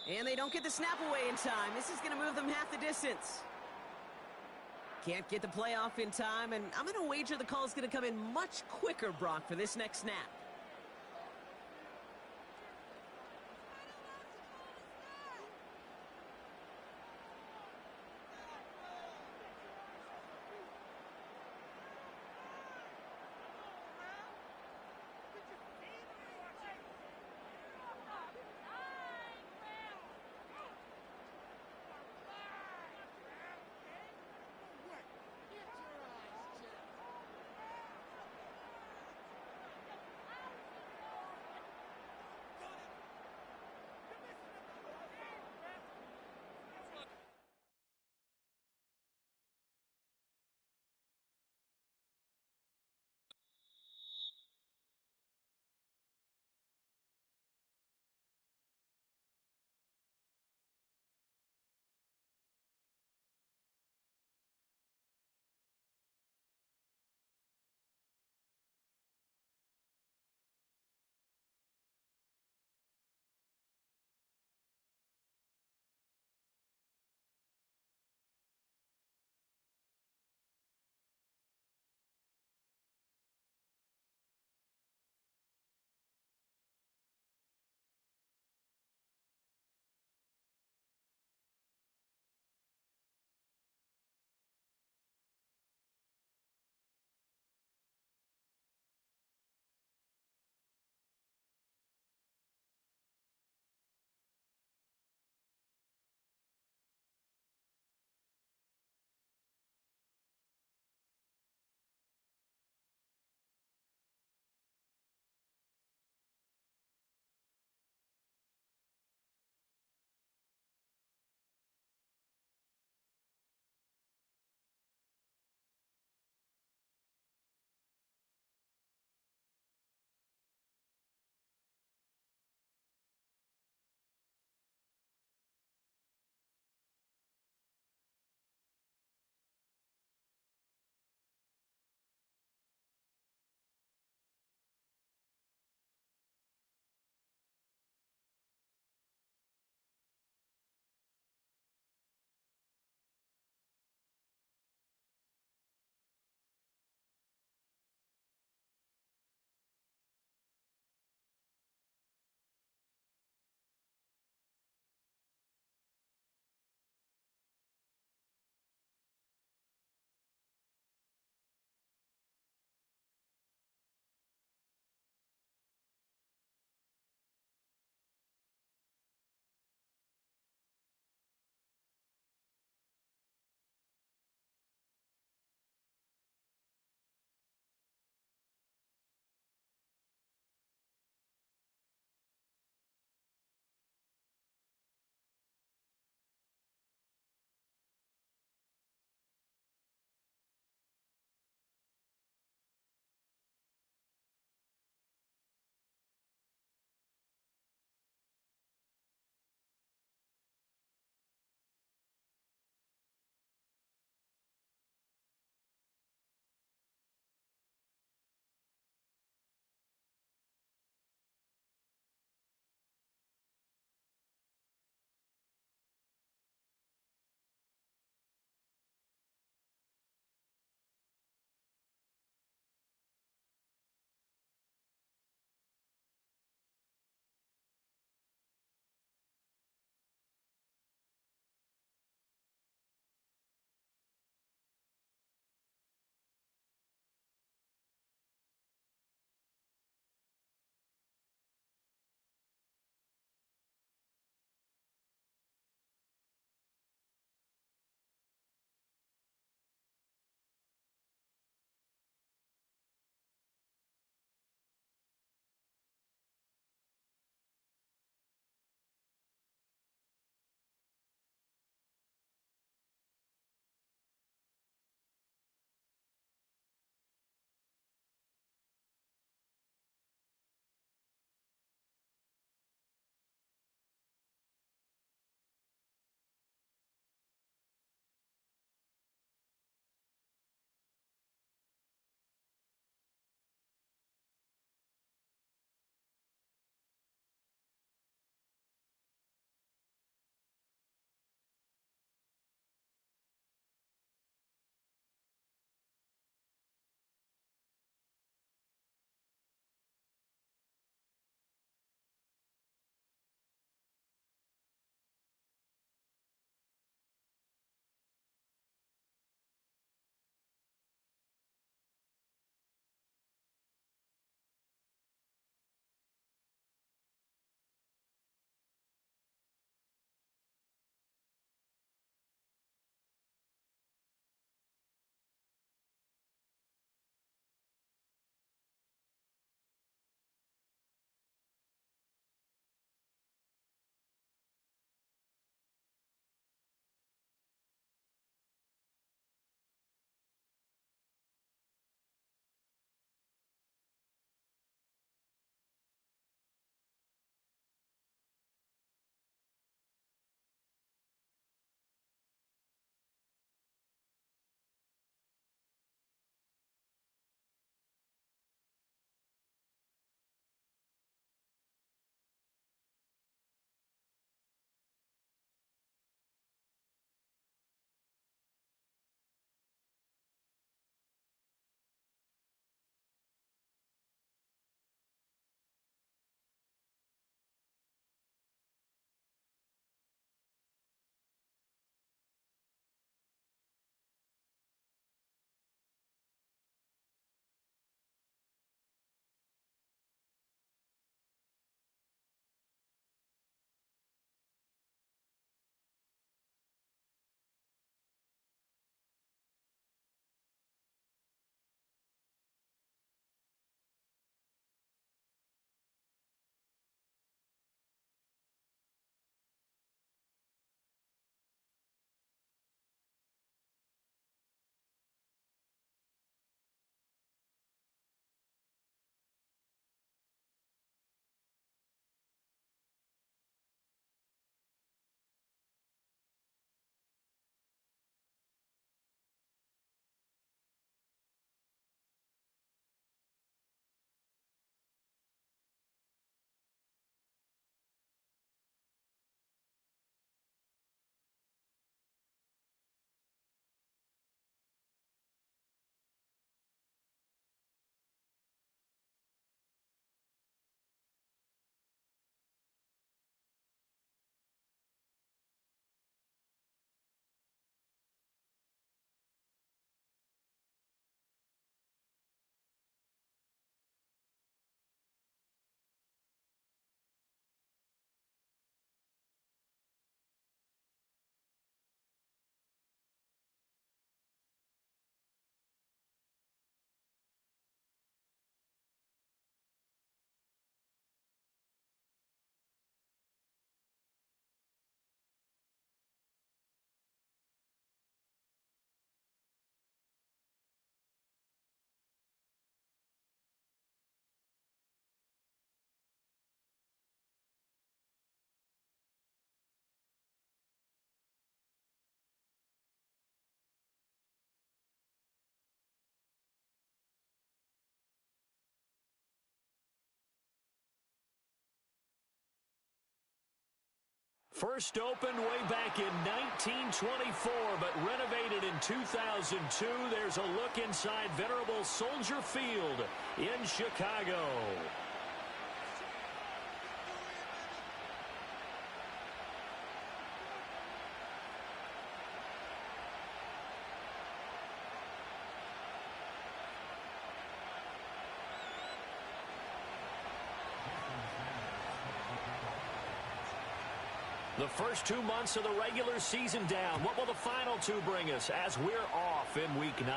And they don't get the snap away in time. This is going to move them half the distance. Can't get the play off in time, and I'm going to wager the call is going to come in much quicker, Brock, for this next snap. First opened way back in 1924, but renovated in 2002. There's a look inside venerable Soldier Field in Chicago. The first 2 months of the regular season down. What will the final two bring us as we're off in Week 9?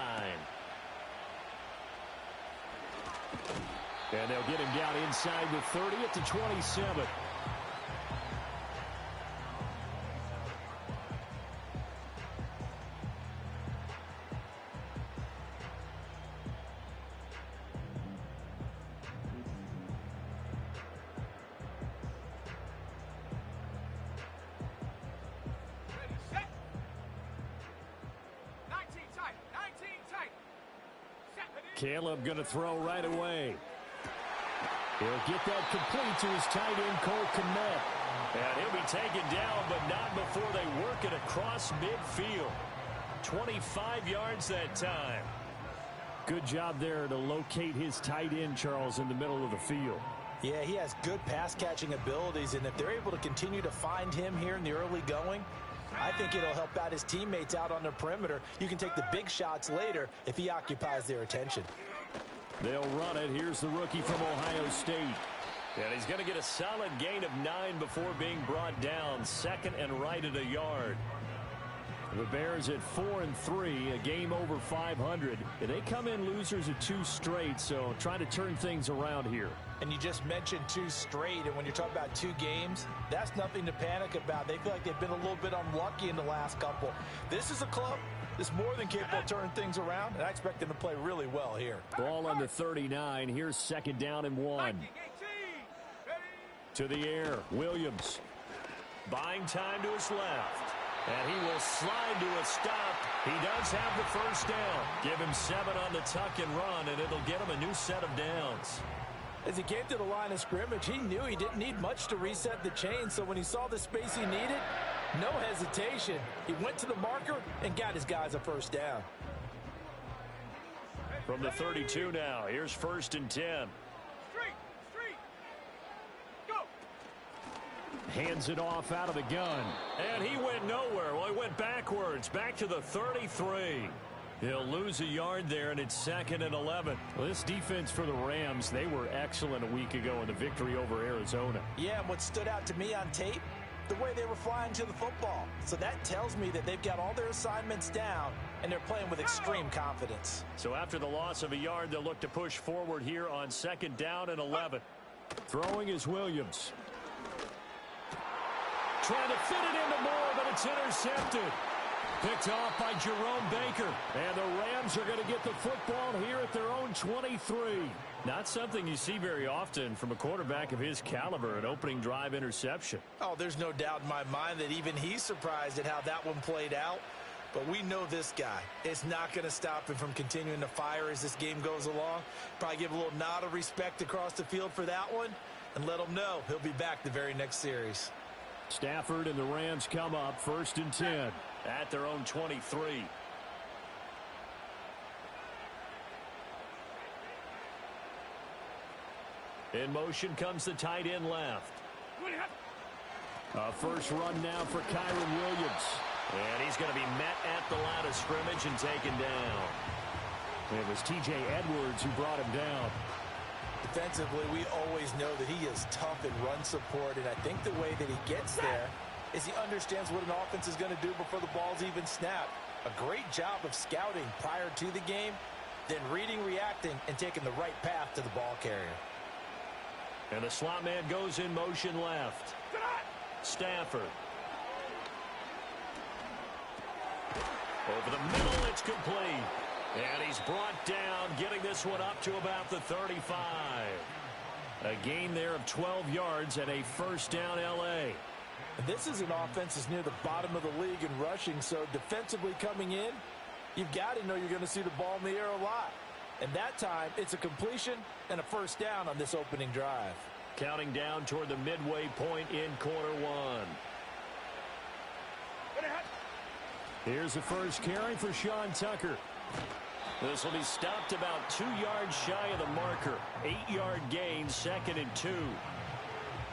And they'll get him down inside the 30 at the 27. Caleb going to throw right away. He'll get that complete to his tight end, Cole Kmet. And he'll be taken down, but not before they work it across midfield. 25 yards that time. Good job there to locate his tight end, Charles, in the middle of the field. Yeah, he has good pass-catching abilities, and if they're able to continue to find him here in the early going, I think it'll help out his teammates out on the perimeter. You can take the big shots later if he occupies their attention. They'll run it. Here's the rookie from Ohio State. And he's going to get a solid gain of 9 before being brought down. Second and right at a yard. The Bears at 4-3, a game over 500. They come in losers of 2 straight, so trying to turn things around here. And you just mentioned 2 straight, and when you're talking about 2 games, that's nothing to panic about. They feel like they've been a little bit unlucky in the last couple. This is a club that's more than capable of turning things around, and I expect them to play really well here. Ball on the 39. Here's second down and 1. To the air, Williams. Buying time to his left. And he will slide to a stop. He does have the first down. Give him 7 on the tuck and run, and it'll get him a new set of downs. As he came to the line of scrimmage, he knew he didn't need much to reset the chain, so when he saw the space he needed, no hesitation. He went to the marker and got his guys a first down. From the 32 now, here's first and 10. Hands it off out of the gun. And he went nowhere. Well, he went backwards. Back to the 33. He'll lose a yard there, and it's second and 11. Well, this defense for the Rams, they were excellent a week ago in the victory over Arizona. Yeah, and what stood out to me on tape, the way they were flying to the football. So that tells me that they've got all their assignments down, and they're playing with extreme confidence. So after the loss of a yard, they'll look to push forward here on second down and 11. Throwing is Williams. Trying to fit it into Moore, but it's intercepted. Picked off by Jerome Baker. And the Rams are going to get the football here at their own 23. Not something you see very often from a quarterback of his caliber, an opening drive interception. Oh, there's no doubt in my mind that even he's surprised at how that one played out. But we know this guy is not going to stop him from continuing to fire as this game goes along. Probably give a little nod of respect across the field for that one and let him know he'll be back the very next series. Stafford and the Rams come up first and 10 at their own 23. In motion comes the tight end left. A first run now for Kyron Williams. And he's going to be met at the line of scrimmage and taken down. It was T.J. Edwards who brought him down. Defensively, we always know that he is tough in run support, and I think the way that he gets there is he understands what an offense is going to do before the ball's even snapped. A great job of scouting prior to the game, then reading, reacting, and taking the right path to the ball carrier. And the slot man goes in motion left. Stafford. Over the middle, it's complete. And he's brought down, getting this one up to about the 35. A gain there of 12 yards and a first down L.A. This is an offense that's near the bottom of the league in rushing, so defensively coming in, you've got to know you're going to see the ball in the air a lot. And that time, it's a completion and a first down on this opening drive. Counting down toward the midway point in quarter one. Here's the first carry for Sean Tucker. This will be stopped about 2 yards shy of the marker. 8-yard gain, 2nd and 2.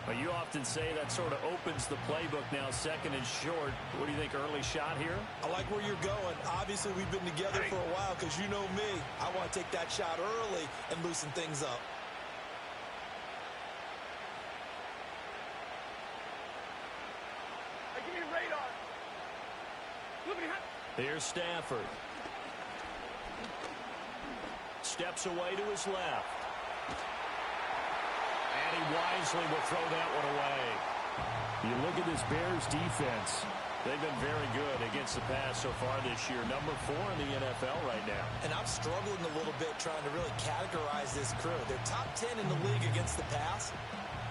Well, you often say that sort of opens the playbook now, 2nd and short. What do you think, early shot here? I like where you're going. Obviously, we've been together for a while because you know me. I want to take that shot early and loosen things up. Here's Stafford. Steps away to his left. And he wisely will throw that one away. You look at this Bears defense. They've been very good against the pass so far this year. Number 4 in the NFL right now. And I'm struggling a little bit trying to really categorize this crew. They're top 10 in the league against the pass,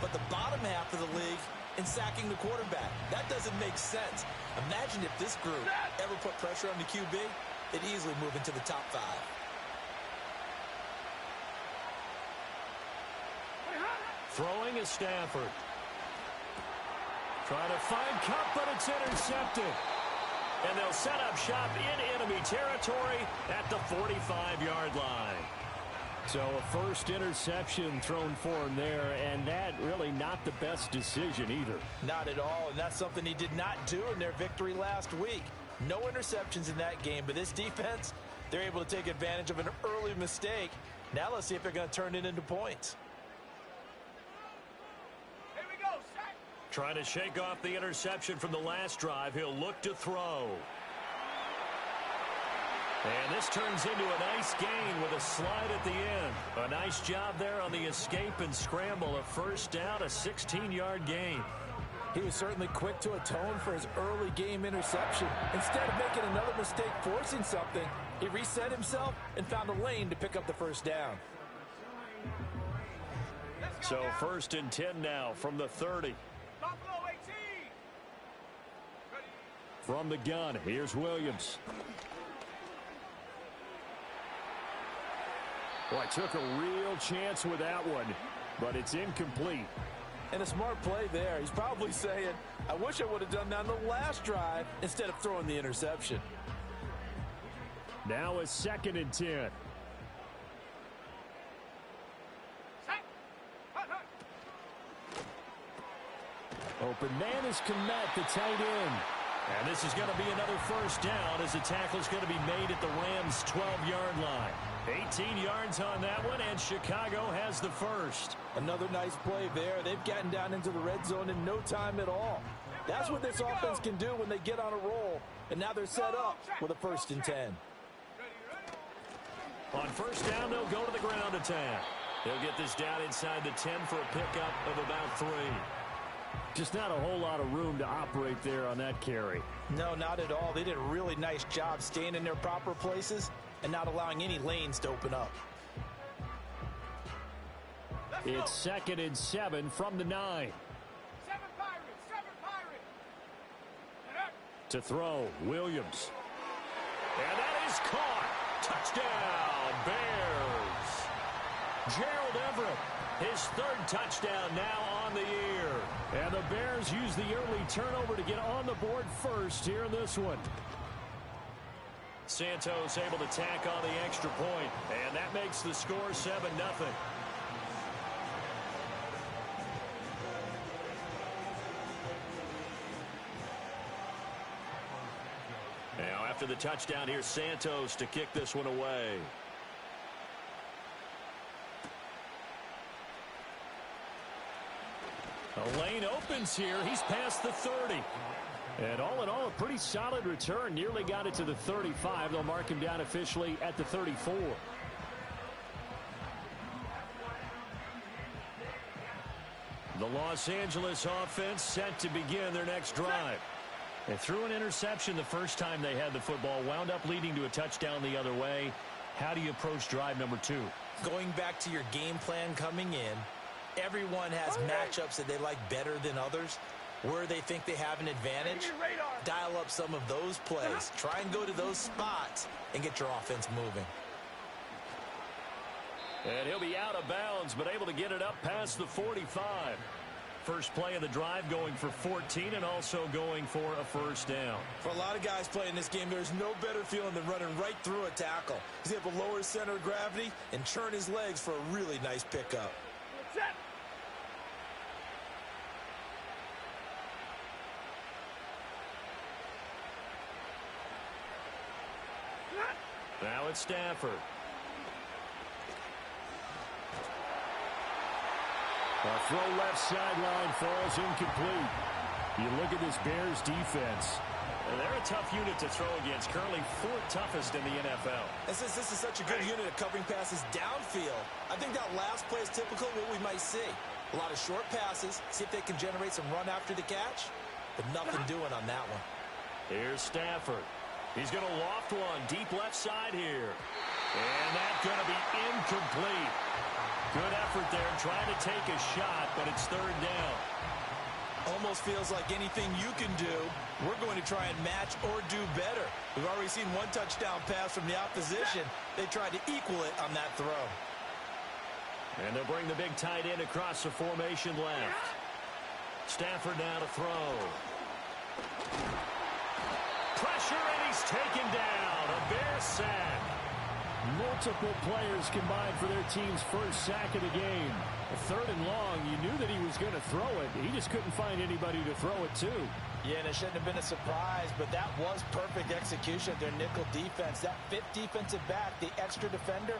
but the bottom half of the league in sacking the quarterback. That doesn't make sense. Imagine if this group ever put pressure on the QB, it'd easily move into the top 5. Throwing is Stafford. Trying to find Cup, but it's intercepted. And they'll set up shop in enemy territory at the 45-yard line. So a first interception thrown for him there, and that really not the best decision either. Not at all, and that's something he did not do in their victory last week. No interceptions in that game, but this defense, they're able to take advantage of an early mistake. Now let's see if they're going to turn it into points. Here we go, set. Trying to shake off the interception from the last drive. He'll look to throw. And this turns into a nice gain with a slide at the end. A nice job there on the escape and scramble. A first down, a 16-yard gain. He was certainly quick to atone for his early game interception. Instead of making another mistake forcing something, he reset himself and found a lane to pick up the first down. So 1st and 10 now from the 30. From the gun, here's Williams. Boy, took a real chance with that one, but it's incomplete. And a smart play there. He's probably saying, I wish I would have done that on the last drive instead of throwing the interception. Now a 2nd and 10. Open man is Komet, the tight end. And this is going to be another first down as the tackle is going to be made at the Rams' 12-yard line. 18 yards on that one, and Chicago has the first. Another nice play there. They've gotten down into the red zone in no time at all. That's what this offense can do when they get on a roll. And now they're set up with a 1st and 10. On first down, they'll go to the ground attack. They'll get this down inside the 10 for a pickup of about 3. Just not a whole lot of room to operate there on that carry. No, not at all. They did a really nice job staying in their proper places and not allowing any lanes to open up. It's 2nd and 7 from the 9. Seven Pirates. To throw, Williams. And that is caught. Touchdown, Bears. Gerald Everett, his 3rd touchdown now on the year. And the Bears use the early turnover to get on the board first here in this one. Santos able to tack on the extra point, and that makes the score 7-0. Now after the touchdown, here's Santos to kick this one away. A lane opens here. He's past the 30. And all in all, a pretty solid return. Nearly got it to the 35. They'll mark him down officially at the 34. The Los Angeles offense set to begin their next drive. They threw an interception the first time they had the football, wound up leading to a touchdown the other way. How do you approach drive number 2? Going back to your game plan coming in, everyone has matchups that they like better than others. Where they think they have an advantage, dial up some of those plays. Try and go to those spots and get your offense moving. And he'll be out of bounds, but able to get it up past the 45. first play of the drive, going for 14 and also going for a first down. For a lot of guys playing this game, there's no better feeling than running right through a tackle. He's able to lower his center of gravity and churn his legs for a really nice pickup. Now it's Stafford. A throw left sideline falls incomplete. You look at this Bears defense. And they're a tough unit to throw against, currently 4th toughest in the NFL. And since this is such a good unit at covering passes downfield, I think that last play is typical of what we might see. A lot of short passes, see if they can generate some run after the catch, but nothing doing on that one. Here's Stafford. He's going to loft one deep left side here. And that's going to be incomplete. Good effort there, trying to take a shot, but it's 3rd down. Almost feels like anything you can do, we're going to try and match or do better. We've already seen one touchdown pass from the opposition. They tried to equal it on that throw. And they'll bring the big tight end across the formation left. Stafford now to throw. Pressure, and he's taken down. A Bears sack. Multiple players combined for their team's first sack of the game. A 3rd and long, you knew that he was going to throw it. He just couldn't find anybody to throw it to. Yeah, and it shouldn't have been a surprise, but that was perfect execution of their nickel defense. That 5th defensive back, the extra defender,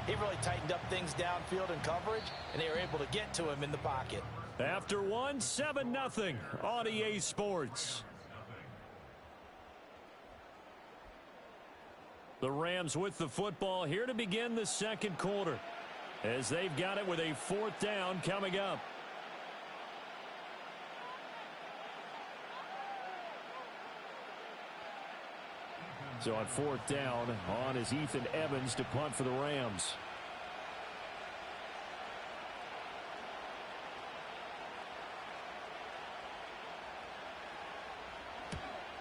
he really tightened up things downfield in coverage, and they were able to get to him in the pocket. After one, 7-0 on EA Sports. The Rams with the football here to begin the 2nd quarter, as they've got it with a 4th down coming up. So on 4th down, on is Ethan Evans to punt for the Rams.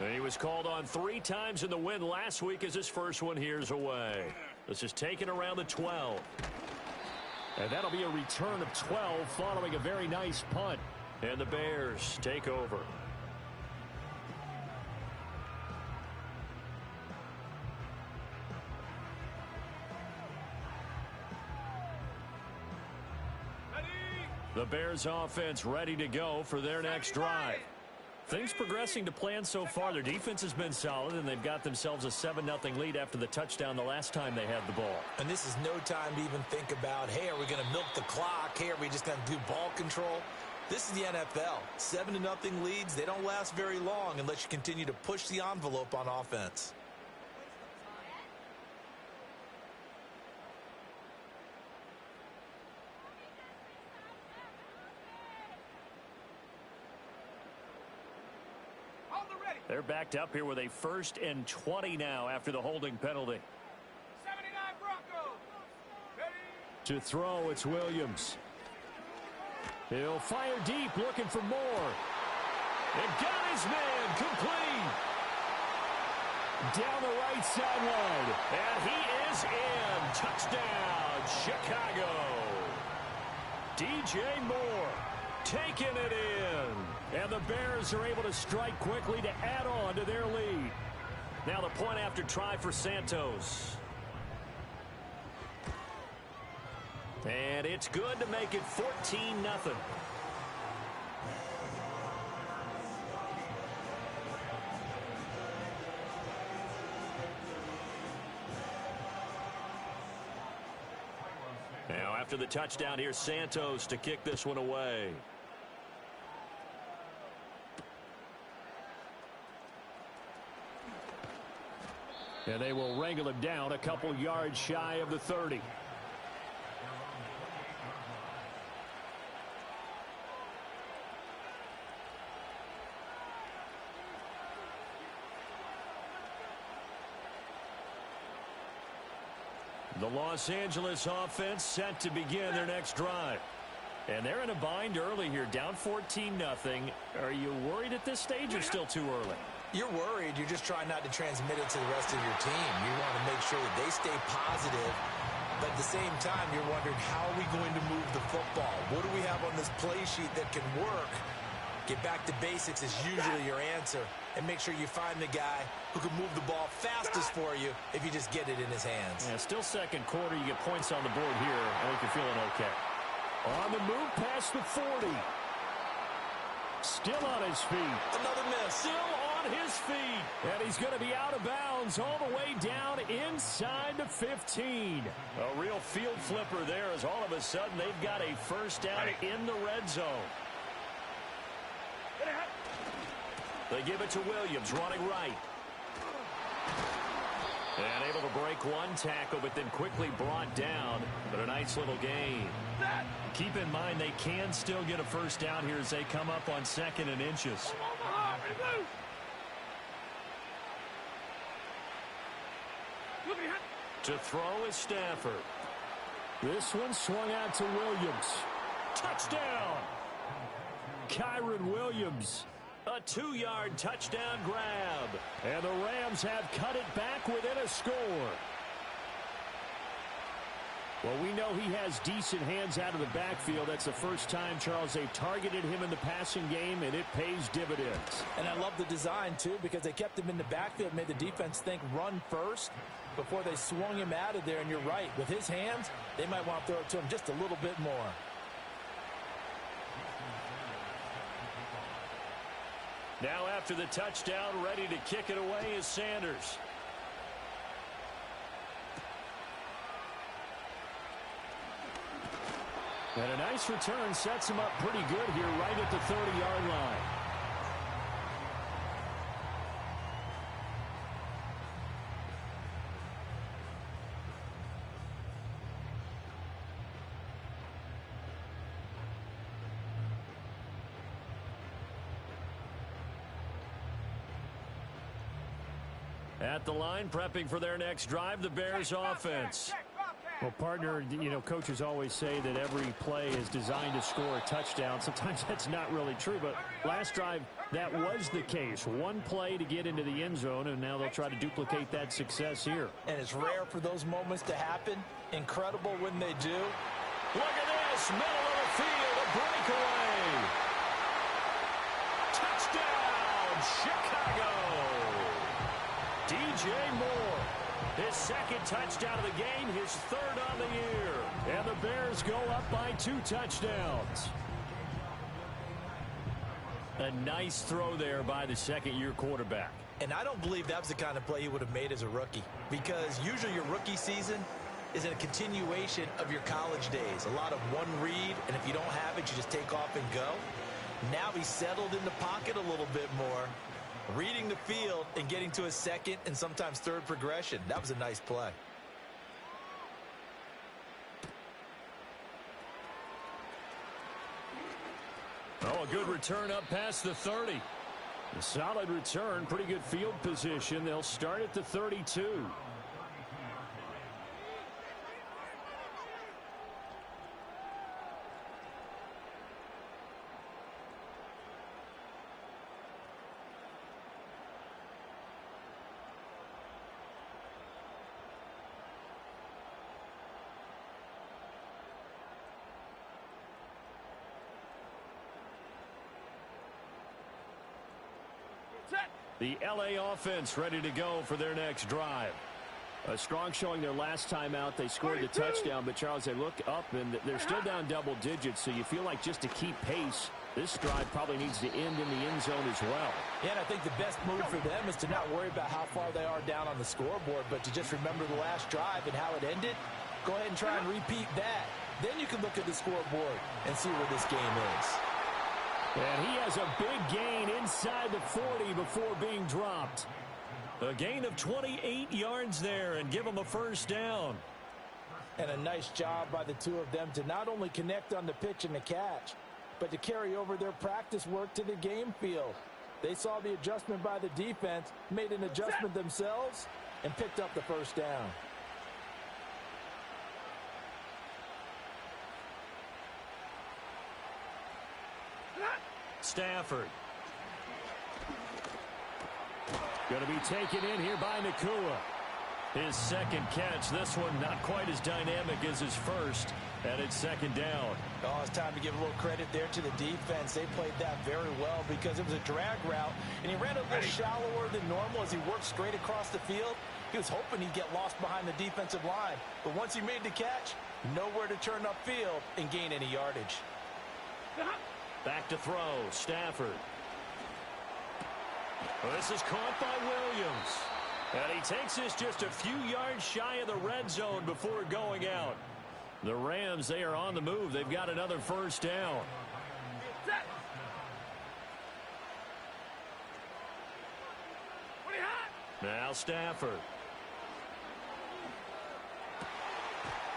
And he was called on 3 times in the win last week as his first one here's away. This is taken around the 12. And that'll be a return of 12 following a very nice punt. And the Bears take over. The Bears offense ready to go for their next drive. Things progressing to plan so far. Their defense has been solid, and they've got themselves a 7-0 lead after the touchdown the last time they had the ball. And this is no time to even think about, hey, are we going to milk the clock? Hey, are we just going to do ball control? This is the NFL. 7-0 leads, they don't last very long unless you continue to push the envelope on offense. They're backed up here with a 1st and 20 now after the holding penalty. 79 Broncos. Ready? To throw, it's Williams. He'll fire deep, looking for more. And got his man complete. Down the right sideline. And he is in. Touchdown, Chicago. DJ Moore taking it in. And the Bears are able to strike quickly to add on to their lead. Now the point after try for Santos. And it's good to make it 14-0. Now after the touchdown, here's Santos to kick this one away. And they will wrangle him down a couple yards shy of the 30. The Los Angeles offense set to begin their next drive. And they're in a bind early here, down 14-0. Are you worried at this stage or still too early? You're worried. You're just trying not to transmit it to the rest of your team. You want to make sure that they stay positive But at the same time, you're wondering, how are we going to move the football? What do we have on this play sheet that can work? Get back to basics is usually your answer. And make sure you find the guy who can move the ball fastest for you if you just get it in his hands. Yeah, still second quarter. You get points on the board here. I think you're feeling okay. On the move past the 40. Still on his feet. Another miss. Still on his feet. And he's going to be out of bounds all the way down inside the 15. A real field flipper there as all of a sudden they've got a first down in the red zone. They give it to Williams, running right. And able to break one tackle, but then quickly brought down. But a nice little gain. Keep in mind they can still get a first down here as they come up on 2nd and inches. To throw is Stafford. This one swung out to Williams. Touchdown! Kyron Williams. A 2-yard touchdown grab. And the Rams have cut it back within a score. Well, we know he has decent hands out of the backfield. That's the first time, Charles, they've targeted him in the passing game, and it pays dividends. And I love the design, too, because they kept him in the backfield, made the defense think run first before they swung him out of there. And you're right, with his hands, they might want to throw it to him just a little bit more. Now after the touchdown, ready to kick it away is Sanders. And a nice return sets him up pretty good here right at the 30-yard line. At the line, prepping for their next drive, the Bears offense. Well, partner, you know, coaches always say that every play is designed to score a touchdown. Sometimes that's not really true, but last drive, that was the case. One play to get into the end zone, and now they'll try to duplicate that success here. And it's rare for those moments to happen. Incredible when they do. Look at this, middle of the field, a breakaway. Touchdown, Chicago. DJ Moore, his second touchdown of the game, his third on the year. And the Bears go up by 2 touchdowns. A nice throw there by the second-year quarterback. And I don't believe that was the kind of play he would have made as a rookie, because usually your rookie season is a continuation of your college days. A lot of one read, and if you don't have it, you just take off and go. Now he's settled in the pocket a little bit more, reading the field and getting to a second and sometimes third progression. That was a nice play. Oh, a good return up past the 30. A solid return, pretty good field position. They'll start at the 32. The LA offense ready to go for their next drive. A strong showing their last time out. They scored the touchdown, but Charles, they look up and they're still down double digits, so you feel like just to keep pace, this drive probably needs to end in the end zone as well. Yeah, and I think the best move for them is to not worry about how far they are down on the scoreboard, but to just remember the last drive and how it ended. Go ahead and try and repeat that. Then you can look at the scoreboard and see where this game is. And he has a big gain inside the 40 before being dropped. A gain of 28 yards there and give him a first down. And a nice job by the two of them to not only connect on the pitch and the catch, but to carry over their practice work to the game field. They saw the adjustment by the defense, made an adjustment themselves, and picked up the first down. Stafford. Going to be taken in here by Nakua. His second catch. This one not quite as dynamic as his first. And it's second down. Oh, it's time to give a little credit there to the defense. They played that very well because it was a drag route, and he ran a little shallower than normal as he worked straight across the field. He was hoping he'd get lost behind the defensive line, but once he made the catch, nowhere to turn upfield and gain any yardage. Back to throw, Stafford. Well, this is caught by Williams. And he takes this just a few yards shy of the red zone before going out. The Rams, they are on the move. They've got another first down. Now Stafford.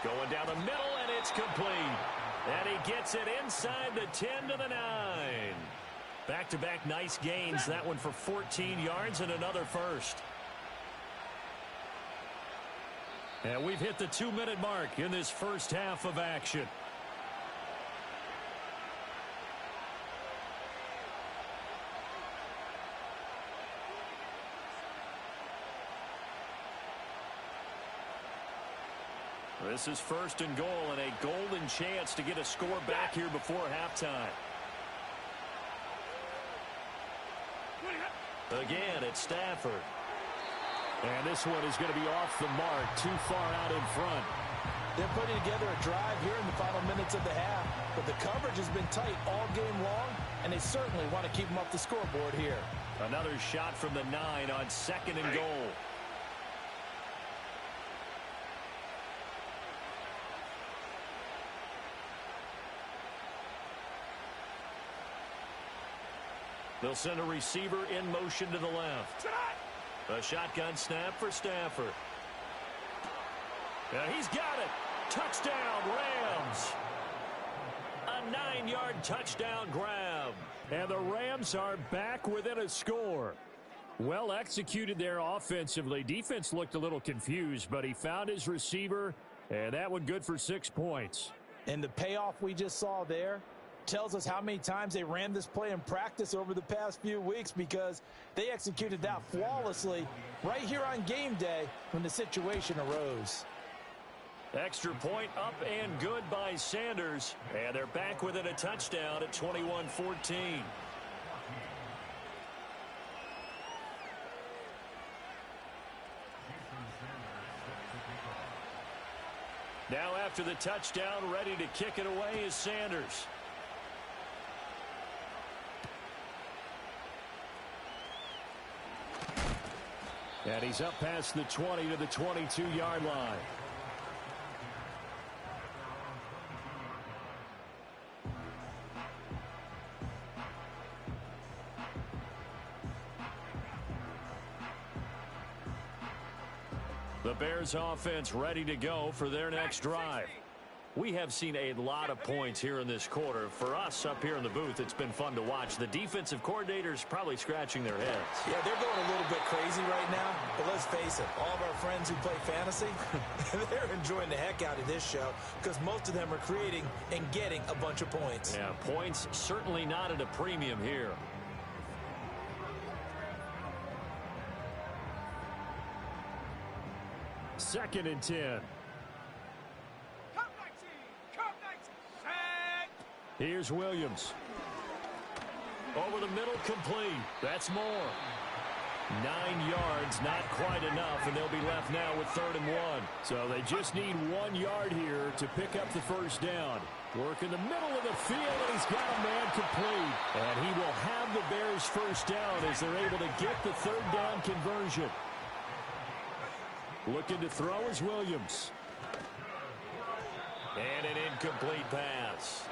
Going down the middle, and it's complete. And he gets it inside the 10 to the 9. Back-to-back nice gains. That one for 14 yards and another first. And we've hit the 2-minute mark in this first half of action. This is first and goal and a golden chance to get a score back here before halftime. Again, it's Stafford. And this one is going to be off the mark, too far out in front. They're putting together a drive here in the final minutes of the half, but the coverage has been tight all game long, and they certainly want to keep them off the scoreboard here. Another shot from the 9 on second and goal. They'll send a receiver in motion to the left. A shotgun snap for Stafford. And he's got it. Touchdown, Rams. A 9-yard touchdown grab. And the Rams are back within a score. Well executed there offensively. Defense looked a little confused, but he found his receiver, and that one good for 6 points. And the payoff we just saw there tells us how many times they ran this play in practice over the past few weeks, because they executed that flawlessly right here on game day when the situation arose. Extra point up and good by Sanders, and they're back within a touchdown at 21-14. Now after the touchdown, ready to kick it away is Sanders. And he's up past the 20 to the 22-yard line. The Bears offense ready to go for their next drive. We have seen a lot of points here in this quarter. For us up here in the booth, it's been fun to watch. The defensive coordinators probably scratching their heads. Yeah, they're going a little bit crazy right now. But let's face it, all of our friends who play fantasy, they're enjoying the heck out of this show because most of them are creating and getting a bunch of points. Yeah, points certainly not at a premium here. Second and 10. Here's Williams. Over the middle, complete. That's more. 9 yards, not quite enough, and they'll be left now with 3rd and 1. So they just need 1 yard here to pick up the first down. Work in the middle of the field, and he's got a man complete. And he will have the Bears first down as they're able to get the 3rd down conversion. Looking to throw is Williams. And an incomplete pass.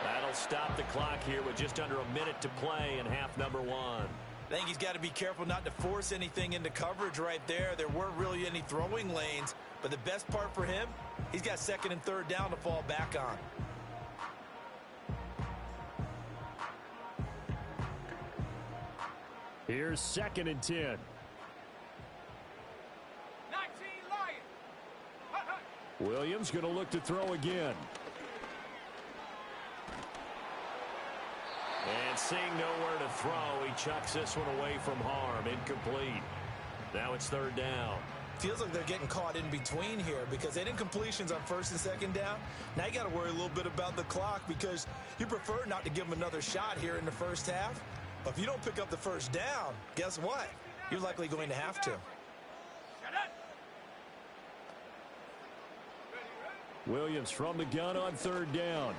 That'll stop the clock here with just under a minute to play in half number 1. I think he's got to be careful not to force anything into coverage right there. There weren't really any throwing lanes, but the best part for him, he's got 2nd and 3rd down to fall back on. Here's 2nd and 10. Williams going to look to throw again. And seeing nowhere to throw, he chucks this one away from harm. Incomplete. Now it's 3rd down. feels like they're getting caught in between here because they didn't completions on first and second down. Now you got to worry a little bit about the clock because you prefer not to give them another shot here in the first half. But if you don't pick up the first down, guess what? You're likely going to have to. Williams from the gun on third down.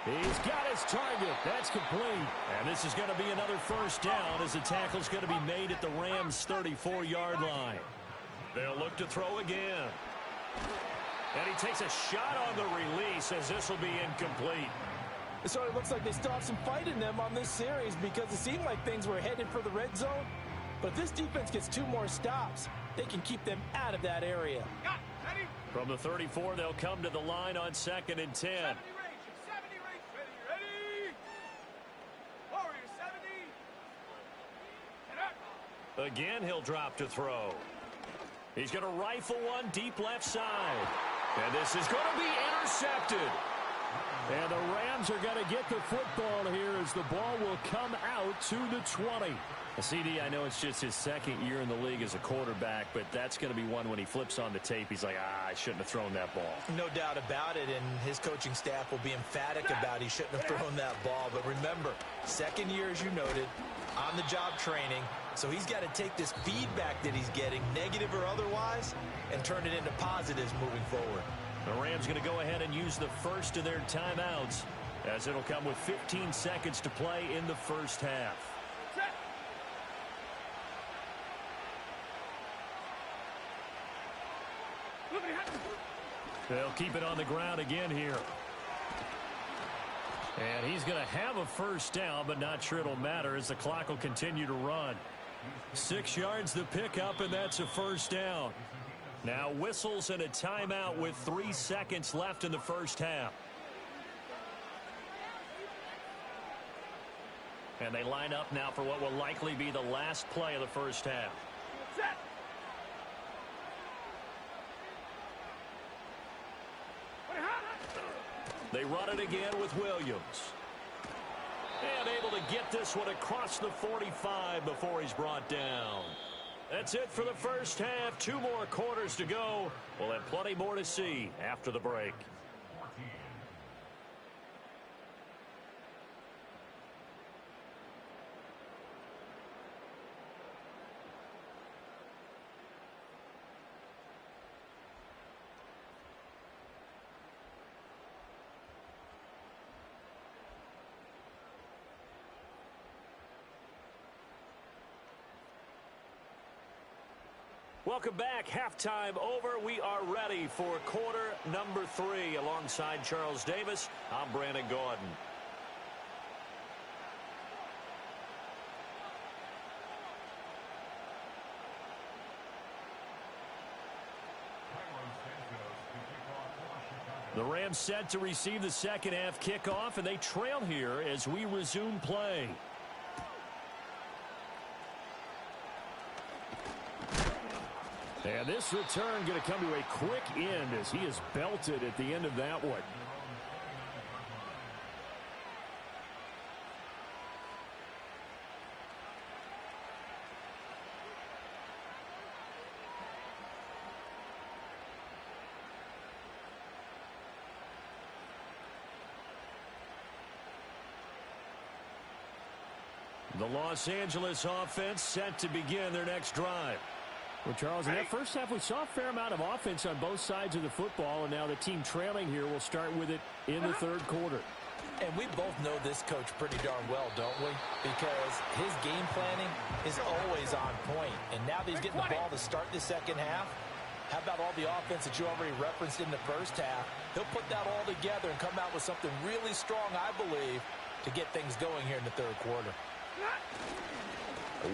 He's got his target. That's complete. And this is going to be another first down as the tackle's going to be made at the Rams' 34-yard line. They'll look to throw again. And he takes a shot on the release as this will be incomplete. It sort of looks like they still have some fight in them on this series because it seemed like things were headed for the red zone. But if this defense gets 2 more stops, they can keep them out of that area. From the 34, they'll come to the line on 2nd and 10. Again, he'll drop to throw. He's going to rifle one deep left side. And this is going to be intercepted. And the Rams are going to get the football here as the ball will come out to the 20. CD, I know it's just his 2nd year in the league as a quarterback, but that's going to be one when he flips on the tape, he's like, I shouldn't have thrown that ball. No doubt about it, and his coaching staff will be emphatic about he shouldn't have thrown that ball. But remember, 2nd year, as you noted, on-the-job training, so he's got to take this feedback that he's getting, negative or otherwise, and turn it into positives moving forward. The Rams going to go ahead and use the first of their timeouts as it'll come with 15 seconds to play in the first half. They'll keep it on the ground again here. And he's going to have a first down, but not sure it'll matter as the clock will continue to run. 6 yards the pickup, and that's a first down. Now whistles and a timeout with 3 seconds left in the first half. And they line up now for what will likely be the last play of the first half. They run it again with Williams. And able to get this one across the 45 before he's brought down. That's it for the first half. 2 more quarters to go. We'll have plenty more to see after the break. Welcome back. Halftime over. We are ready for quarter number 3. Alongside Charles Davis, I'm Brandon Gordon. The Rams set to receive the second half kickoff, and they trail here as we resume play. And this return going to come to a quick end as he is belted at the end of that one. The Los Angeles offense set to begin their next drive. Well, Charles, in that first half, we saw a fair amount of offense on both sides of the football, and now the team trailing here will start with it in the third quarter. And we both know this coach pretty darn well, don't we? Because his game planning is always on point. And now that he's getting the ball to start the second half, how about all the offense that you already referenced in the first half? He'll put that all together and come out with something really strong, I believe, to get things going here in the third quarter.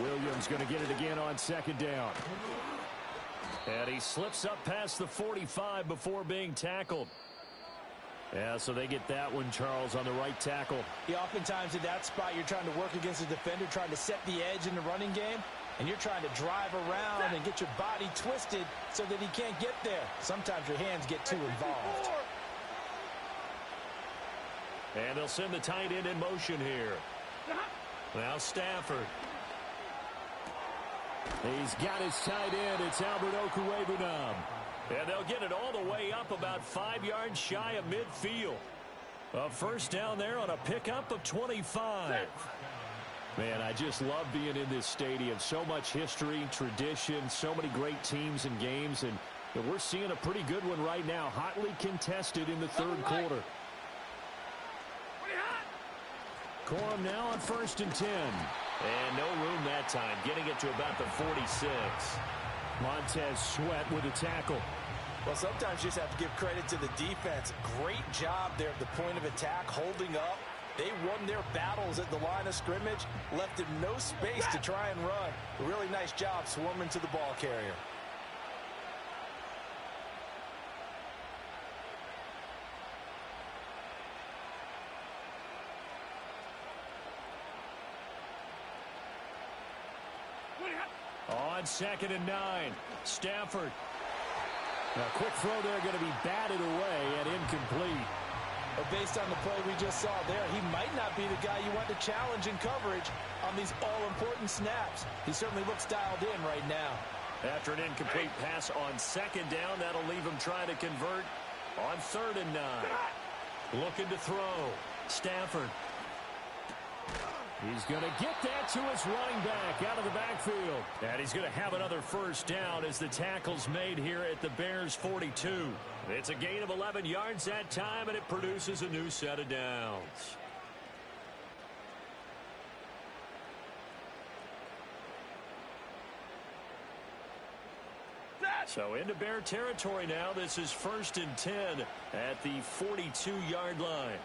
Williams going to get it again on second down. And he slips up past the 45 before being tackled. Yeah, so they get that one, Charles, on the right tackle. Yeah, oftentimes in that spot, you're trying to work against a defender, trying to set the edge in the running game, and you're trying to drive around and get your body twisted so that he can't get there. Sometimes your hands get too involved. And they'll send the tight end in motion here. Now Stafford. He's got his tight end. It's Albert Okwuegbunam. And they'll get it all the way up about 5 yards shy of midfield. A first down there on a pickup of 25. Man, I just love being in this stadium. So much history, tradition, so many great teams and games. And we're seeing a pretty good one right now. Hotly contested in the third quarter. Corum now on 1st and 10. And no room that time, getting it to about the 46. Montez Sweat with a tackle. Well, sometimes you just have to give credit to the defense. Great job there at the point of attack, holding up. They won their battles at the line of scrimmage, left him no space to try and run. A really nice job swarming to the ball carrier. On 2nd and 9, Stafford. A quick throw there going to be batted away and incomplete. But based on the play we just saw there, he might not be the guy you want to challenge in coverage on these all-important snaps. He certainly looks dialed in right now. After an incomplete pass on 2nd down, that'll leave him trying to convert on 3rd and 9. Looking to throw. Stafford. He's going to get that to his running back out of the backfield. And he's going to have another first down as the tackle's made here at the Bears' 42. It's a gain of 11 yards that time, and it produces a new set of downs. So into Bear territory now. This is 1st and 10 at the 42-yard line.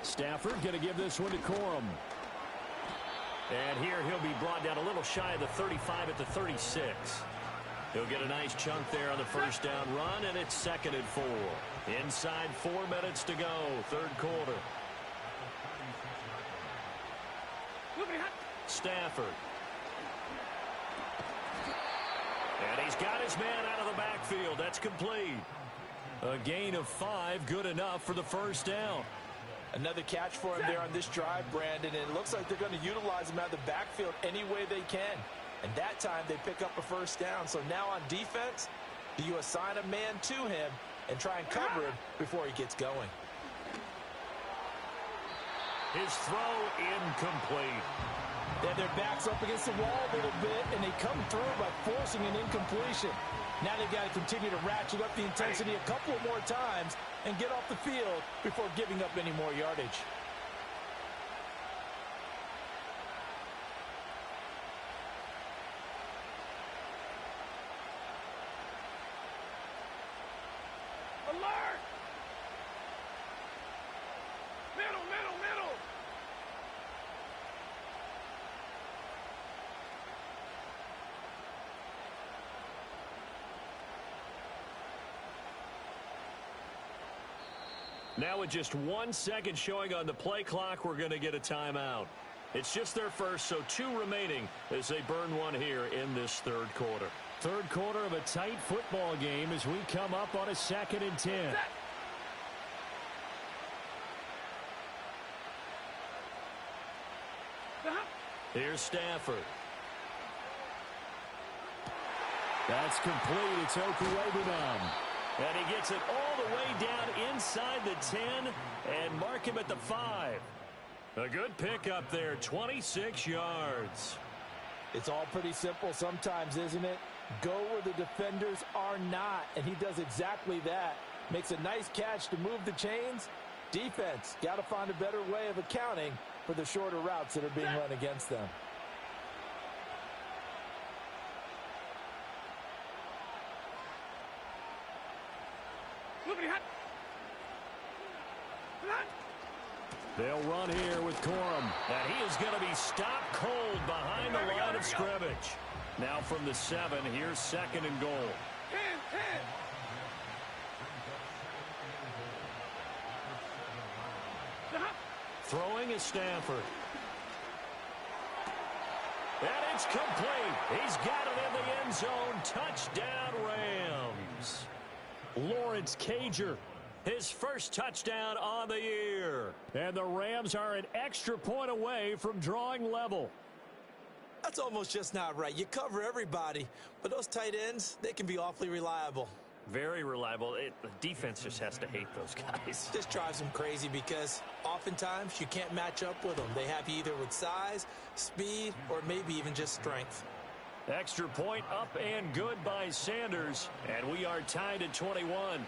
Stafford going to give this one to Corum. And here he'll be brought down a little shy of the 35 at the 36. He'll get a nice chunk there on the first down run, and it's 2nd and 4. Inside 4 minutes to go, third quarter. Stafford. And he's got his man out of the backfield. That's complete. A gain of 5, good enough for the first down. Another catch for him there on this drive, Brandon, and it looks like they're going to utilize him out of the backfield any way they can. And that time they pick up a first down. So now on defense, do you assign a man to him and try and cover him before he gets going? His throw incomplete. And their back's up against the wall a little bit, and they come through by forcing an incompletion. Now they've got to continue to ratchet up the intensity a couple more times and get off the field before giving up any more yardage. Alert! Middle, middle, middle! Now with just 1 second showing on the play clock, we're going to get a timeout. It's just their first, so 2 remaining as they burn one here in this third quarter. Third quarter of a tight football game as we come up on a 2nd and 10. Here's Stafford. That's complete. It's Okwuegbunam. And he gets it all the way down inside the 10 and mark him at the 5. A good pickup there, 26 yards. It's all pretty simple sometimes, isn't it? Go where the defenders are not, and he does exactly that. Makes a nice catch to move the chains. Defense, got to find a better way of accounting for the shorter routes that are being run against them. They'll run here with Corum. And he is going to be stopped cold behind the line of scrimmage. Now from the 7, here's 2nd and goal. 10. Throwing is Stafford. And it's complete. He's got it in the end zone. Touchdown, Rams. Lawrence Cager his first touchdown on the year. And the Rams are an extra point away from drawing level. That's almost just not right. You cover everybody, but those tight ends, they can be awfully reliable. Very reliable. The defense just has to hate those guys. This drives them crazy because oftentimes you can't match up with them. They have you either with size, speed, or maybe even just strength. Extra point up and good by Sanders, and we are tied at 21.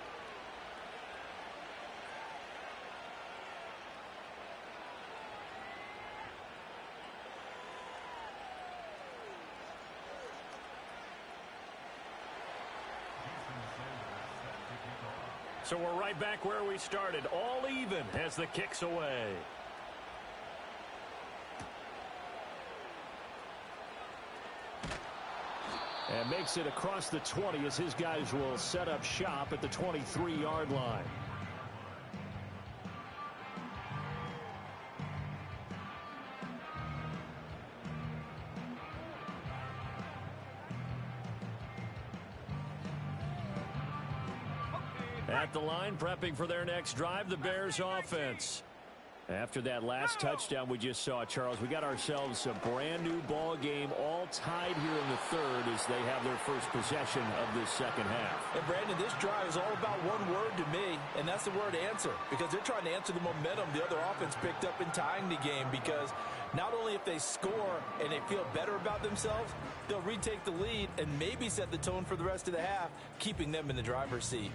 So we're right back where we started, all even as the kick's away. And makes it across the 20 as his guys will set up shop at the 23-yard line. At the line, prepping for their next drive, the Bears offense. After that last touchdown we just saw, Charles, we got ourselves a brand new ball game, all tied here in the third as they have their first possession of this second half. And Brandon, this drive is all about one word to me, and that's the word answer, because they're trying to answer the momentum the other offense picked up in tying the game, because not only if they score and they feel better about themselves, they'll retake the lead and maybe set the tone for the rest of the half, keeping them in the driver's seat.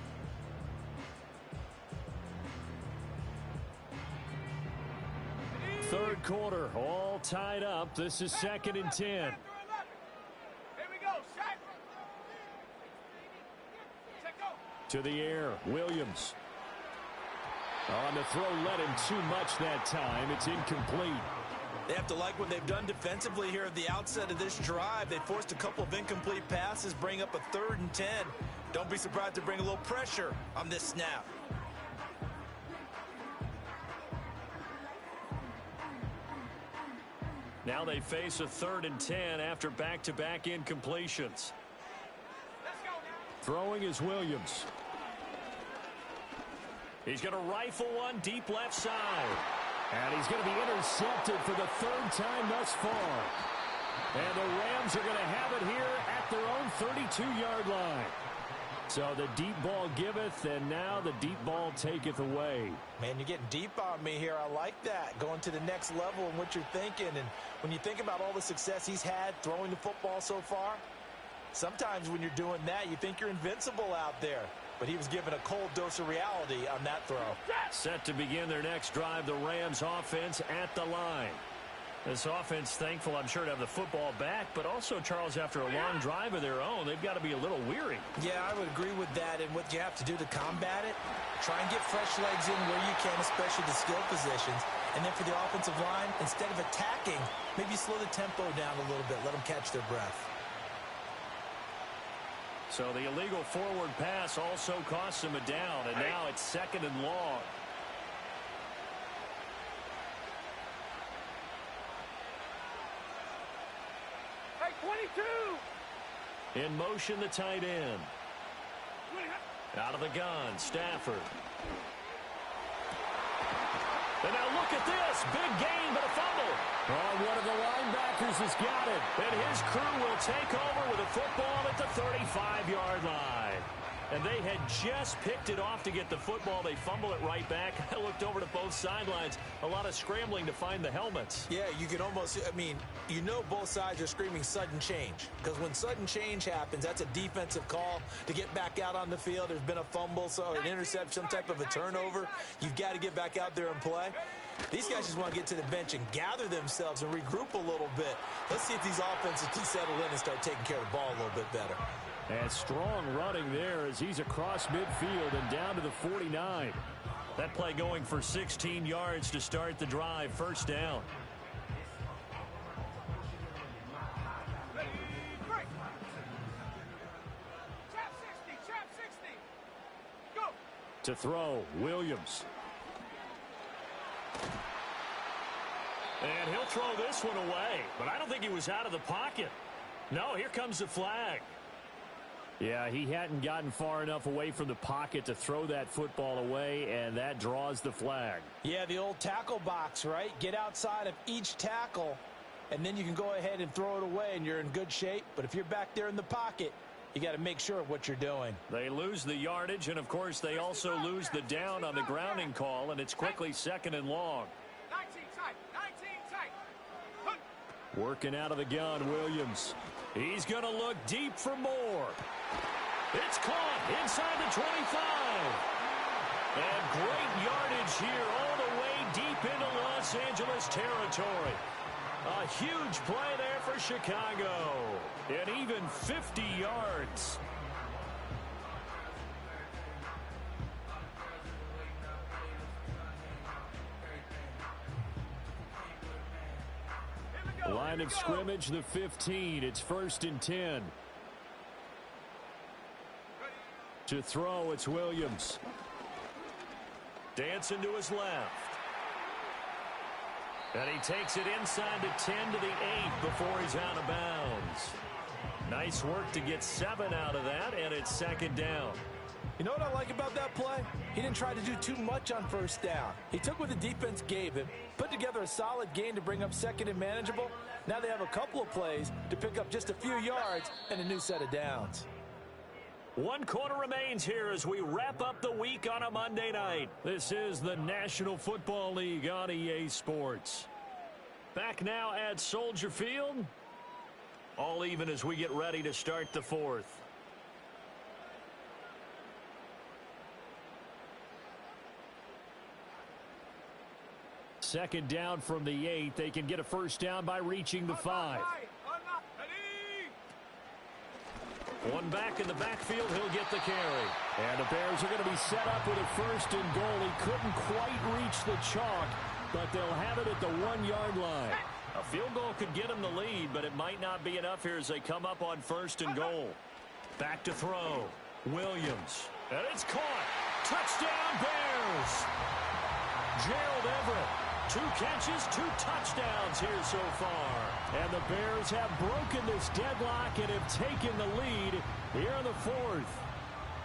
Third quarter, all tied up. This is 2nd and 10. Here we go, Shaq. Check go. To the air, Williams. On the throw, led him too much that time. It's incomplete. They have to like what they've done defensively here at the outset of this drive. They forced a couple of incomplete passes, bring up a 3rd and 10. Don't be surprised to bring a little pressure on this snap. Now they face a 3rd and 10 after back-to-back incompletions. Throwing is Williams. He's going to rifle one deep left side. And he's going to be intercepted for the 3rd time thus far. And the Rams are going to have it here at their own 32-yard line. So the deep ball giveth, and now the deep ball taketh away. Man, you're getting deep on me here. I like that. Going to the next level in what you're thinking. And when you think about all the success he's had throwing the football so far, sometimes when you're doing that, you think you're invincible out there. But he was given a cold dose of reality on that throw. Set to begin their next drive, the Rams offense at the line. This offense, thankful, I'm sure, to have the football back, but also, Charles, after a long drive of their own, they've got to be a little weary. Yeah, I would agree with that, and what you have to do to combat it, try and get fresh legs in where you can, especially the skill positions, and then for the offensive line, instead of attacking, maybe slow the tempo down a little bit, let them catch their breath. So the illegal forward pass also costs him a down, and now it's 2nd and long. Hey, 22! In motion, the tight end. Out of the gun, Stafford. And now look at this. Big gain, but a fumble. Oh, one of the linebackers has got it. And his crew will take over with a football at the 35-yard line. And they had just picked it off to get the football. They fumble it right back. I looked over to both sidelines. A lot of scrambling to find the helmets. Yeah, you can almost, I mean, you know both sides are screaming sudden change. Because when sudden change happens, that's a defensive call to get back out on the field. There's been a fumble, so an interception, some type of a turnover. You've got to get back out there and play. These guys just want to get to the bench and gather themselves and regroup a little bit. Let's see if these offenses can settle in and start taking care of the ball a little bit better. And strong running there as he's across midfield and down to the 49. That play going for 16 yards to start the drive. First down. Trap 60. Go. To throw, Williams. And he'll throw this one away. But I don't think he was out of the pocket. No, here comes the flag. Yeah, he hadn't gotten far enough away from the pocket to throw that football away, and that draws the flag. Yeah, the old tackle box, right? Get outside of each tackle, and then you can go ahead and throw it away, and you're in good shape. But if you're back there in the pocket, you got to make sure of what you're doing. They lose the yardage, and, of course, they also lose the down on the grounding call, and it's quickly second and long. 19 tight, 19 tight. Working out of the gun, Williams. He's going to look deep for more. It's caught inside the 25. And great yardage here all the way deep into Los Angeles territory. A huge play there for Chicago. And even 50 yards. Line of scrimmage, the 15. It's 1st and 10. To throw, it's Williams. Dancing to his left. And he takes it inside the 10 to the 8 before he's out of bounds. Nice work to get 7 out of that, and it's 2nd down. You know what I like about that play? He didn't try to do too much on 1st down. He took what the defense gave him, put together a solid gain to bring up 2nd and manageable. Now they have a couple of plays to pick up just a few yards and a new set of downs. 1 quarter remains here as we wrap up the week on a Monday night. This is the National Football League on EA Sports. Back now at Soldier Field. All even as we get ready to start the 4th. Second down from the 8. They can get a 1st down by reaching the 5. One back in the backfield, he'll get the carry. And the Bears are going to be set up with a 1st and goal. He couldn't quite reach the chalk, but they'll have it at the 1-yard line. A field goal could get them the lead, but it might not be enough here as they come up on 1st and goal. Back to throw. Williams. And it's caught. Touchdown, Bears. Gerald Everett. 2 catches, 2 touchdowns here so far. And the Bears have broken this deadlock and have taken the lead here in the 4th.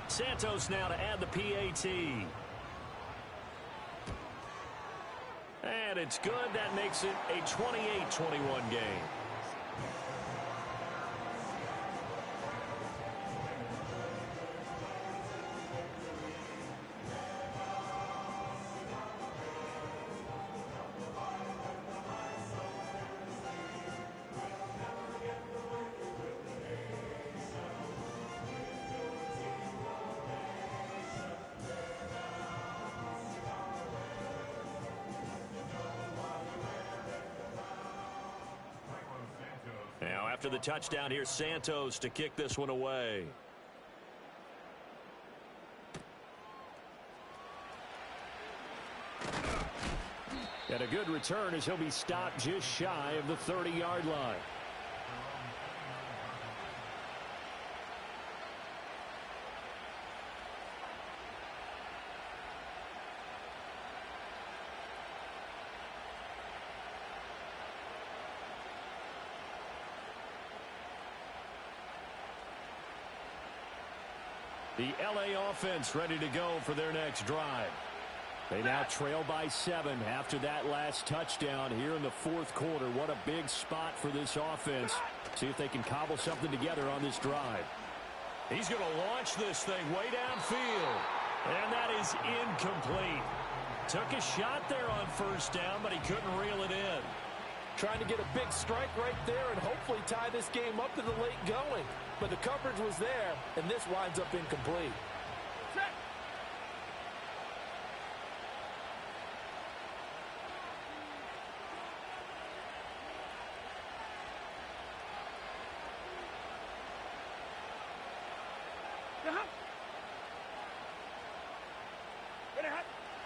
Santos now to add the PAT. And it's good. That makes it a 28-21 game. Now, after the touchdown, here's Santos to kick this one away. And a good return as he'll be stopped just shy of the 30-yard line. The LA offense ready to go for their next drive. They now trail by 7 after that last touchdown here in the 4th quarter. What a big spot for this offense. See if they can cobble something together on this drive. He's going to launch this thing way downfield. And that is incomplete. Took a shot there on 1st down, but he couldn't reel it in. Trying to get a big strike right there and hopefully tie this game up to the late going. But the coverage was there, and this winds up incomplete. Set.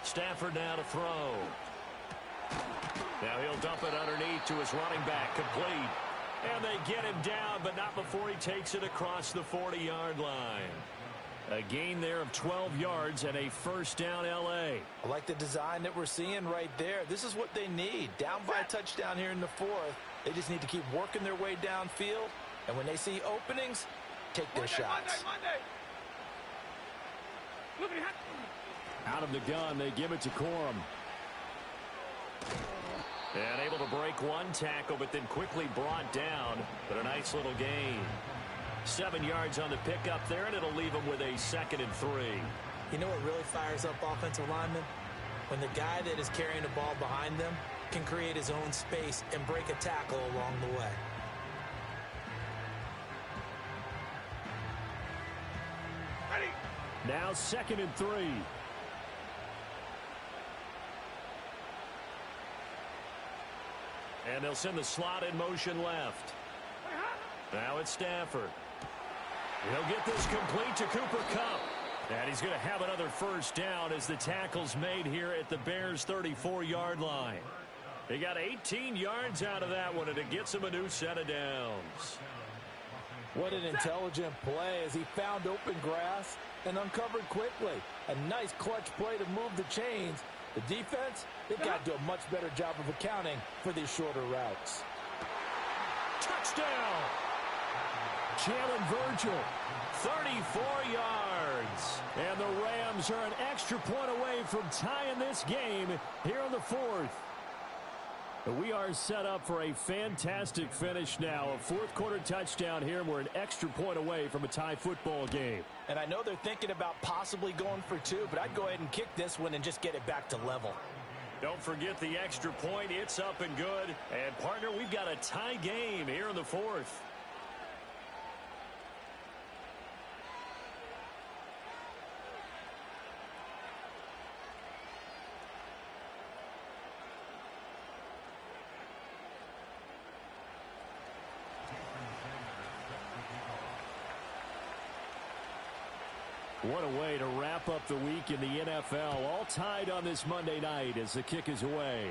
Stafford now to throw. Now he'll dump it underneath to his running back, complete. And they get him down, but not before he takes it across the 40-yard line. A gain there of 12 yards and a 1st down L.A. I like the design that we're seeing right there. This is what they need. Down by a touchdown here in the 4th. They just need to keep working their way downfield. And when they see openings, take their shots. Out of the gun, they give it to Corum. And able to break one tackle, but then quickly brought down. But a nice little gain. 7 yards on the pickup there, and it'll leave them with a 2nd and 3. You know what really fires up offensive linemen? When the guy that is carrying the ball behind them can create his own space and break a tackle along the way. Now 2nd and 3. And they'll send the slot in motion left. Now it's Stafford. He'll get this complete to Cooper Kupp. And he's going to have another first down as the tackle's made here at the Bears' 34-yard line. They got 18 yards out of that one, and it gets him a new set of downs. What an intelligent play as he found open grass and uncovered quickly. A nice clutch play to move the chains. The defense, they've got to do a much better job of accounting for these shorter routes. Touchdown! Jalen Virgil, 34 yards. And the Rams are an extra point away from tying this game here in the 4th. We are set up for a fantastic finish now. A 4th quarter touchdown here, and we're an extra point away from a tie football game. And I know they're thinking about possibly going for 2, but I'd go ahead and kick this one and just get it back to level. Don't forget the extra point. It's up and good. And, partner, we've got a tie game here in the 4th. What a way to wrap up the week in the NFL. All tied on this Monday night as the kick is away.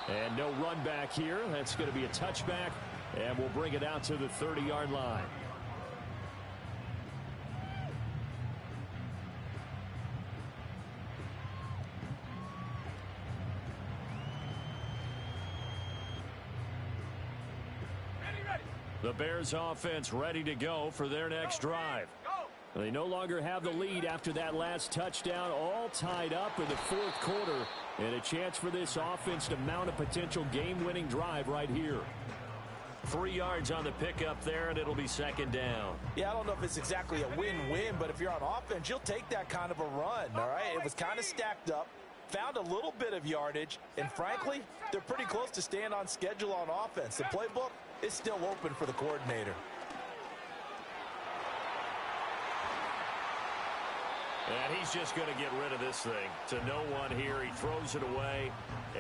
And no run back here. That's going to be a touchback. And we'll bring it out to the 30-yard line. The Bears offense ready to go for their next drive. They no longer have the lead after that last touchdown, all tied up in the 4th quarter, and a chance for this offense to mount a potential game-winning drive right here. 3 yards on the pickup there, and it'll be 2nd down. Yeah, I don't know if it's exactly a win-win, but if you're on offense, you'll take that kind of a run, all right? It was kind of stacked up, found a little bit of yardage, and frankly, they're pretty close to staying on schedule on offense. The playbook is still open for the coordinator. And he's just going to get rid of this thing to no one here. He throws it away,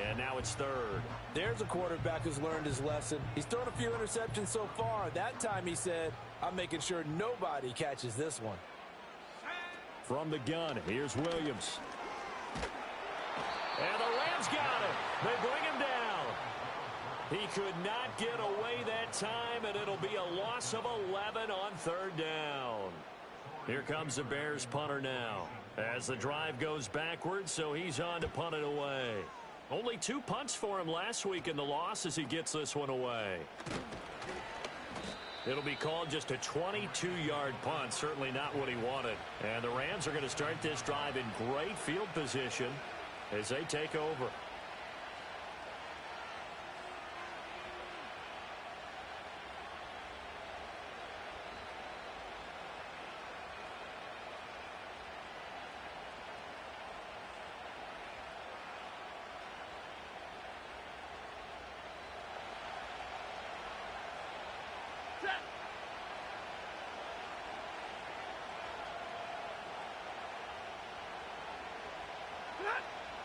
and now it's 3rd. There's a quarterback who's learned his lesson. He's thrown a few interceptions so far. That time he said, I'm making sure nobody catches this one. From the gun, here's Williams. And the Rams got him. They bring him down. He could not get away that time, and it'll be a loss of 11 on 3rd down. Here comes the Bears punter now as the drive goes backwards, so he's on to punt it away. Only 2 punts for him last week in the loss as he gets this one away. It'll be called just a 22-yard punt, certainly not what he wanted. And the Rams are going to start this drive in great field position as they take over.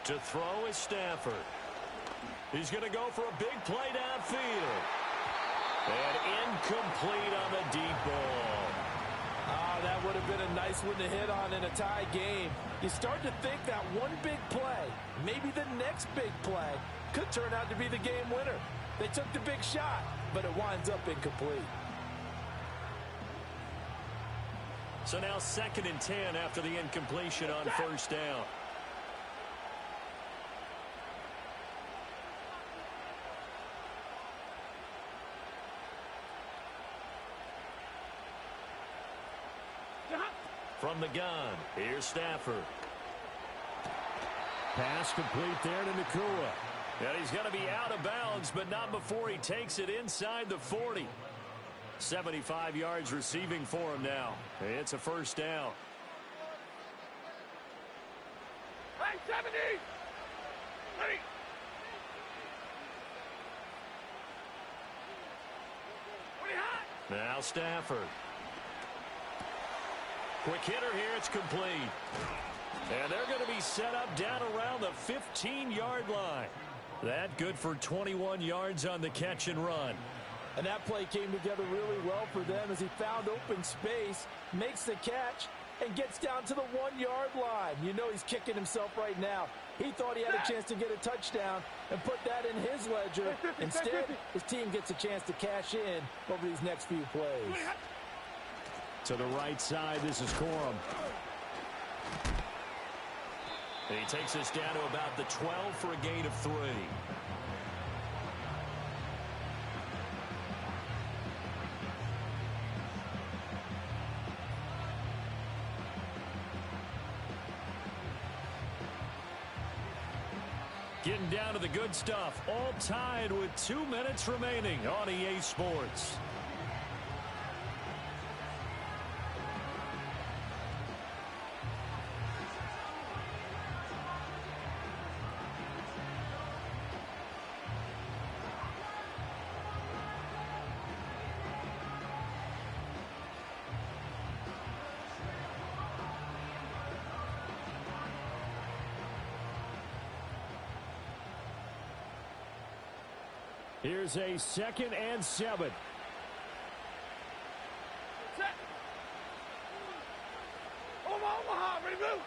To throw is Stafford. He's going to go for a big play downfield. And incomplete on the deep ball. That would have been a nice one to hit on in a tie game. You start to think that one big play, maybe the next big play, could turn out to be the game winner. They took the big shot, but it winds up incomplete. So now 2nd and 10 after the incompletion on 1st down. from the gun. Here's Stafford. Pass complete there to Nakua. And he's going to be out of bounds, but not before he takes it inside the 40. 75 yards receiving for him now. It's a first down. Hey, 70! Ready! Now Stafford. Quick hitter here. It's complete. And they're going to be set up down around the 15-yard line. That good for 21 yards on the catch and run. And that play came together really well for them as he found open space, makes the catch, and gets down to the 1-yard line. You know he's kicking himself right now. He thought he had a chance to get a touchdown and put that in his ledger. Instead, his team gets a chance to cash in over these next few plays. To the right side, this is Corum. And he takes us down to about the 12 for a gain of 3. Getting down to the good stuff. All tied with 2 minutes remaining on EA Sports. Here's a 2nd and 7. Set! Omaha, ready to move!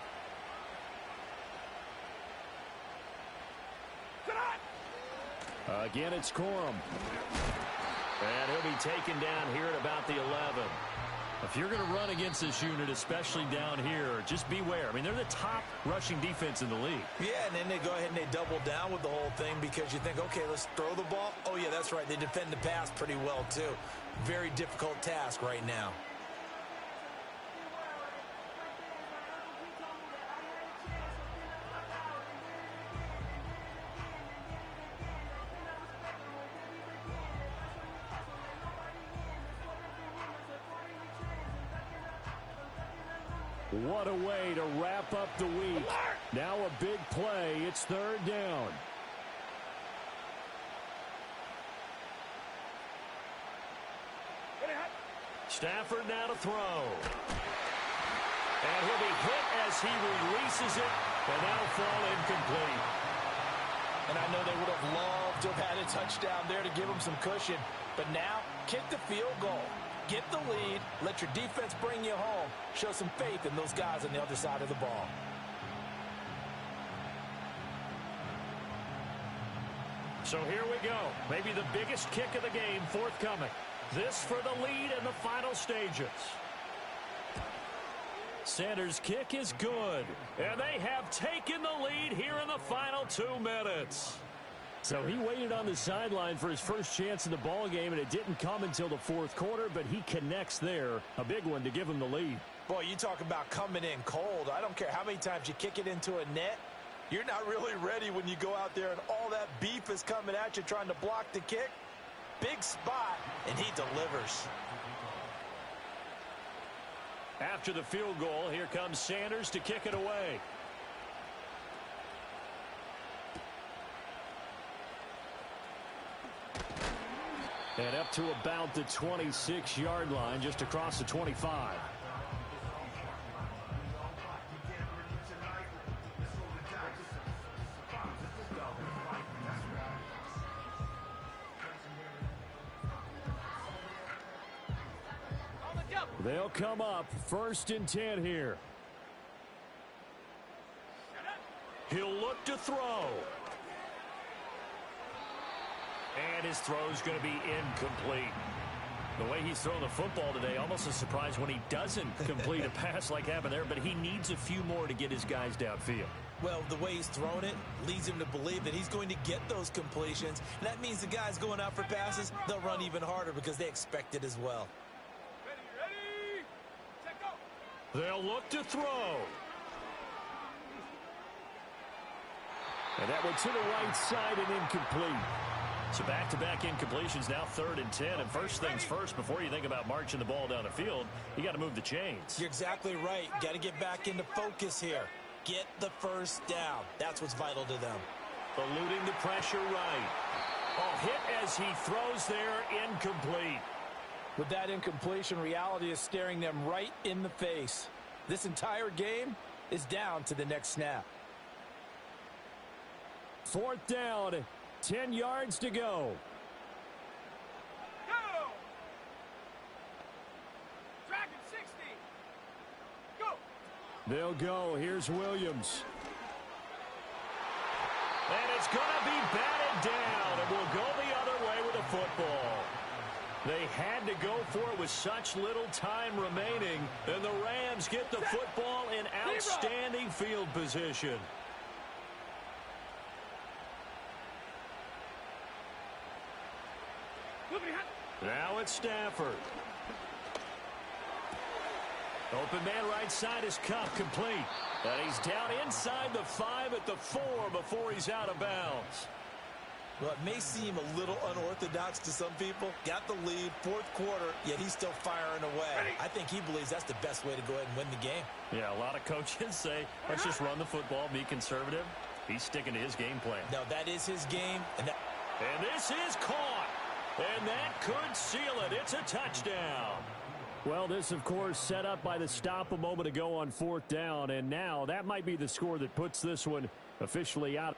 Sit on! Again, it's Corum. And he'll be taken down here at about the 11. If you're going to run against this unit, especially down here, just beware. I mean, they're the top rushing defense in the league. Yeah, and then they go ahead and they double down with the whole thing because you think, okay, let's throw the ball. Oh, yeah, that's right. They defend the pass pretty well, too. Very difficult task right now. What a way to wrap up the week. Now a big play. It's 3rd down. Stafford now to throw. And he'll be hit as he releases it, and that'll fall incomplete. And I know they would have loved to have had a touchdown there to give them some cushion. But now, kick the field goal. Get the lead, let your defense bring you home. Show some faith in those guys on the other side of the ball. So here we go. Maybe the biggest kick of the game forthcoming. This for the lead in the final stages. Sanders' kick is good. And they have taken the lead here in the final 2 minutes. So he waited on the sideline for his first chance in the ball game, and it didn't come until the 4th quarter, but he connects there. A big one to give him the lead. Boy, you talk about coming in cold. I don't care how many times you kick it into a net. You're not really ready when you go out there and all that beef is coming at you trying to block the kick. Big spot, and he delivers. After the field goal, here comes Sanders to kick it away. And up to about the 26-yard line, just across the 25. They'll come up 1st and 10 here. He'll look to throw. And his throw's going to be incomplete. The way he's throwing the football today, almost a surprise when he doesn't complete a pass like happened there, but he needs a few more to get his guys downfield. Well, the way he's thrown it leads him to believe that he's going to get those completions. And that means the guys going out for passes, they'll run even harder because they expect it as well. Ready, set, go! They'll look to throw. And that one to the right side and incomplete. So back-to-back incompletions, now 3rd and 10. And first things first, before you think about marching the ball down the field, you got to move the chains. You're exactly right. Got to get back into focus here. Get the first down. That's what's vital to them. Eluding the pressure right. Oh, hit as he throws there, incomplete. With that incompletion, reality is staring them right in the face. This entire game is down to the next snap. 4th down, 10 yards to go. Go! Track at 60. Go! They'll go. Here's Williams. And it's going to be batted down, and we'll go the other way with the football. They had to go for it with such little time remaining, and the Rams get the football in outstanding field position. Now it's Stafford. Open man right side is Cup, complete. And he's down inside the 5 at the 4 before he's out of bounds. Well, it may seem a little unorthodox to some people. Got the lead, 4th quarter, yet he's still firing away. I think he believes that's the best way to go ahead and win the game. Yeah, a lot of coaches say, let's just run the football, be conservative. He's sticking to his game plan. No, that is his game. And this is caught. And that could seal it. It's a touchdown. Well, this, of course, set up by the stop a moment ago on 4th down. And now that might be the score that puts this one officially out.